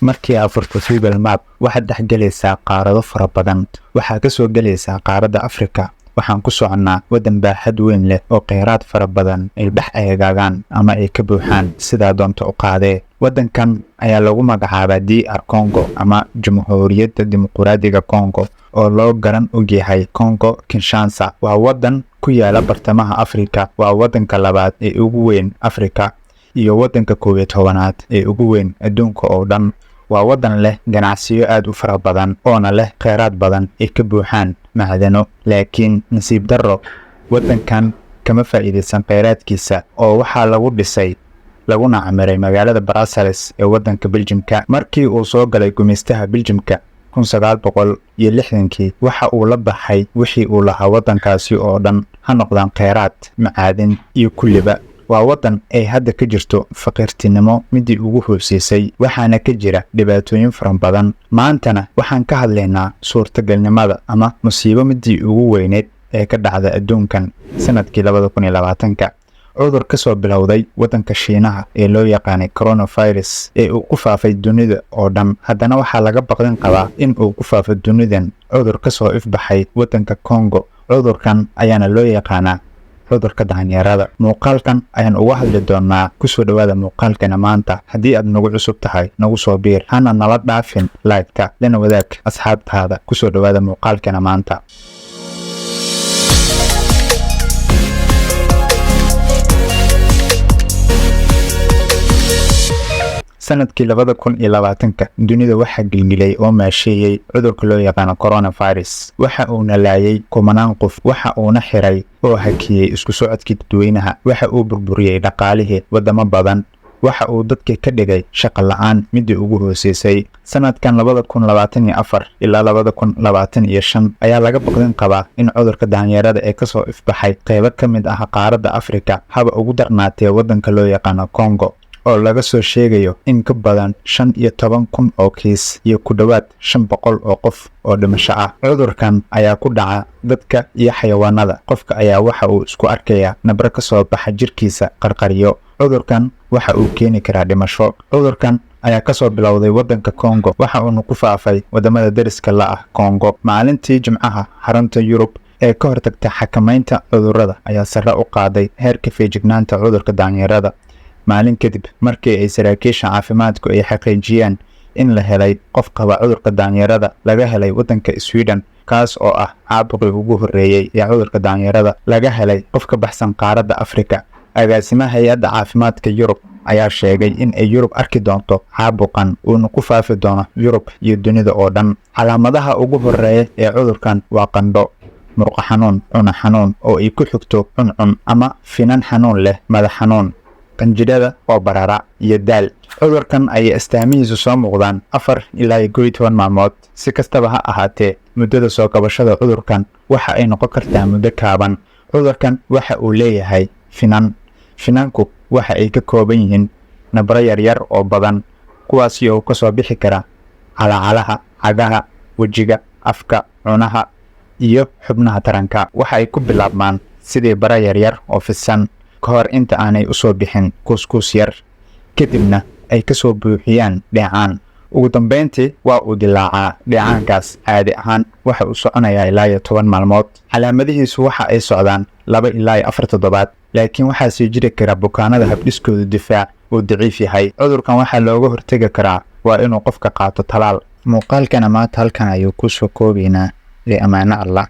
markii aad furto Google Map waxaad dhexgalaysaa qaarado fara badan. waxaa ka soo galaysaa qaaradda Afrika. waxaan ku soconaa wadan baaxad weyn leh oo kheyraad fara badan ay dhex eegaagaan ama ay ka buuxaan sidaa doonto u qaadee. wadankan ayaa lagu magacaabaa DR Congo ama Jamhuuriyadda Dimuqraadiga Congo oo loo garan og yahay Congo Kinshasa. waa wadan ku yaala bartamaha Afrika. waa wadanka labaad ee ugu weyn Afrika iyo wadanka 11aad ee ugu weyn adduunka oo dhan. waa wadan leh ganacsiyo aad u fara badan oona leh kheyraad badan ay ka buuxaan macdano. laakiin nasiib darro wadankan kama faa'iideysan kheyraadkiisa oo waxaa lagu dhisay laguna camiray magaalada Brussels ee wadanka Belgiumka. markii uu soo galay gumeystaha Belgiumka 1960kii waxa uu la baxay wixii uu lahaa wadankaasi oo dhan, ha noqdaan kheyraad, macaadin iyo kulliba. waa wadan ay hadda ka jirto faqirtinimo midii ugu hooseysay, waxaana ka jira dhibaatooyin fara badan. maantana waxaan ka hadlaynaa suurtagalnimada ama musiibo midii ugu weyneed ee ka dhacda adduunkan sanadkii 2020. cudur ka soo bilowday wadanka Shiinaha ee loo yaqaanay coronavirus ee uu ku faafay dunida oo dhan. haddana waxaa laga baqdin qabaa in uu ku faafo dunidan cudur ka soo ifbaxay wadanka Congo. cudurkan ayaana loo yaqaanaa cudurka daanyeerada. muuqaalkan ayaan uga hadli doonaa. kusoo dhawaada muuqaalkana maanta. haddii aad nagu cusub tahay nagu soo biir, hana nala dhaafin like-ka, lana wadaag asxaabtaada. kusoo dhawaada muuqaalkana maanta. sanadkii 2020 dunida waxaa gilgilay oo maasheeyay cudurka loo yaqaan coronavirus. waxa uu nalaayay kumanaan qof, waxa uuna xiray oo hakiyay isku socodkii dadweynaha, waxa uu burburiyay dhaqaalihii wadamo badan, waxa uu dadka ka dhigay shaqo la'aan midii ugu hooseysay. sanadkan 2024 ilaa 2025 ayaa laga baqdin qabaa in cudurka daanyeerada ee ka soo ifbaxay qaybo ka mid ah qaaradda Afrika haba ugu darnaatee wadanka loo yaqaan Congo oo laga soo sheegayo in ka badan 15,000 oo kiis iyo ku dhawaad 500 oo qof oo dhimasho ah. cudurkan ayaa ku dhaca dadka iyo xayawaanada. qofka ayaa waxa uu isku arkayaa nabro ka soo baxa jirkiisa qarqariyo. cudurkan waxa uu keeni karaa dhimasho. cudurkan ayaa ka soo bilowday wadanka Congo waxa uu ku faafay wadamada dariska la ah Congo. maalintii Jimcaha xarunta Yurub ee ka hortagta xakamaynta cudurrada ayaa sare u qaaday heerka feejignaanta cudurka daanyeerada. maalin kadib markii ay saraakiisha caafimaadku ay xaqiijiyeen in la helay qof qaba cudurka daanyeerada laga helay wadanka Sweden, kaas oo ah caabuqii ugu horreeyay ee cudurka daanyeerada laga helay qof ka baxsan qaaradda Afrika. agaasimaha hay'adda caafimaadka Yurub ayaa sheegay in ay Yurub arki doonto caabuqan uuna ku faafi doono Yurub iyo dunida oo dhan. calaamadaha ugu horreeya ee cudurkan waa qandho, murqo xanuun, cuno xanuun oo ay ku xigto cuncun ama finan xanuun leh, madax xanuun, qanjidhada oo barara iyo daal. cudurkan ayay astaamihiisu soo muuqdaan 4 ilaa 11 maalmood. si kastaba ha ahaatee muddada soo kabashada cudurkan waxa ay noqon kartaa muddo kaaban. cudurkan waxa uu leeyahay finanku waxa ay ka kooban yihiin nabro yaryar oo badan, kuwaasi oo ka soo bixi kara calaacalaha, cagaha, wejiga, afka, cunaha iyo xubnaha taranka. waxa ay ku bilaabmaan sidii bara yaryar oo fidsan ka hor inta aanay u soo bixin kuuskuus yar, kadibna ay ka soo buuxiyaan dheecaan. ugu dambeyntii waa uu dilaacaa. dheecaankaas caadi ahaan waxa uu soconayaa ilaa 10 maalmood. calaamadihiisu waxa ay socdaan 2 ilaa 4 toddobaad, laakiin waxaa sii jiri kara bukaanada habdhiskooda difaac uu daciif yahay. cudurkan waxaa looga hortagi karaa waa inuu qofka qaato talaal. muuqaalkana maanta halkan ayuu ku soo koobaynaa. ammaano Allah.